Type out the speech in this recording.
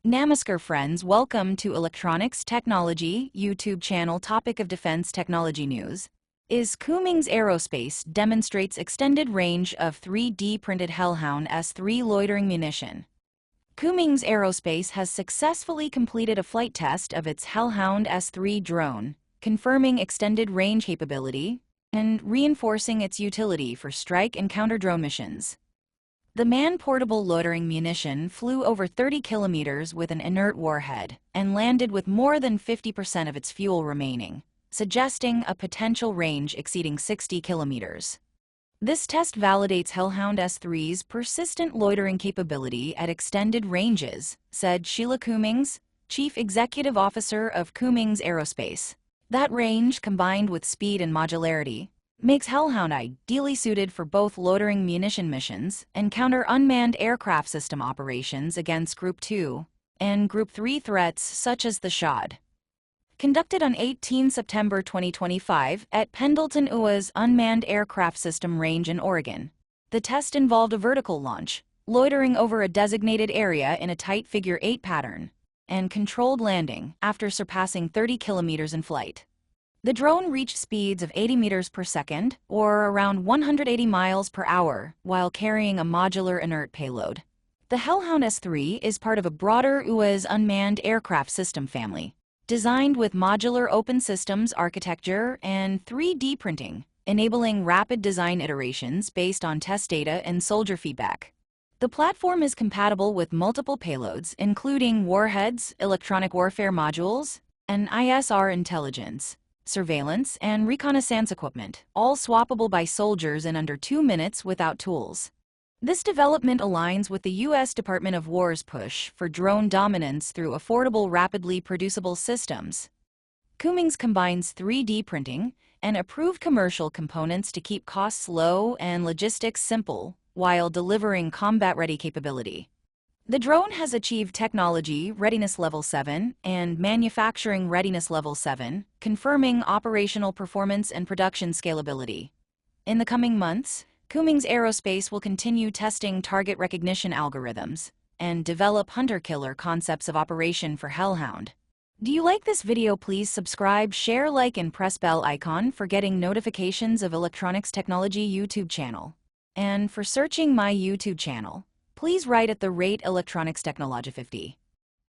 Namaskar friends, welcome to Electronics Technology YouTube channel. Topic of Defense Technology News is Cummings Aerospace demonstrates extended range of 3D printed Hellhound S3 loitering munition. Cummings Aerospace has successfully completed a flight test of its Hellhound S3 drone, confirming extended range capability and reinforcing its utility for strike and counter-drone missions. The man-portable loitering munition flew over 30 kilometers with an inert warhead and landed with more than 50% of its fuel remaining, suggesting a potential range exceeding 60 kilometers. This test validates Hellhound S3's persistent loitering capability at extended ranges, said Sheila Cummings, Chief Executive Officer of Cummings Aerospace. That range, combined with speed and modularity, makes Hellhound ideally suited for both loitering munition missions and counter unmanned aircraft system operations against Group 2 and Group 3 threats such as the Shad. Conducted on 18 September 2025 at Pendleton UAS Unmanned Aircraft System Range in Oregon, the test involved a vertical launch, loitering over a designated area in a tight figure-8 pattern, and controlled landing after surpassing 30 kilometers in flight. The drone reached speeds of 80 meters per second, or around 180 miles per hour, while carrying a modular inert payload. The Hellhound S3 is part of a broader UAS unmanned aircraft system family, designed with modular open systems architecture and 3D printing, enabling rapid design iterations based on test data and soldier feedback. The platform is compatible with multiple payloads, including warheads, electronic warfare modules, and ISR intelligence, surveillance, and reconnaissance equipment, all swappable by soldiers in under 2 minutes without tools. This development aligns with the U.S. Department of War's push for drone dominance through affordable, rapidly producible systems. Cummings combines 3D printing and approved commercial components to keep costs low and logistics simple, while delivering combat-ready capability. The drone has achieved Technology Readiness Level 7 and Manufacturing Readiness Level 7, confirming operational performance and production scalability. In the coming months, Cummings Aerospace will continue testing target recognition algorithms and develop hunter-killer concepts of operation for Hellhound. Do you like this video? Please subscribe, share, like, and press bell icon for getting notifications of Electronics Technology YouTube channel. And for searching my YouTube channel, please write at the rate Electronics Technology 50.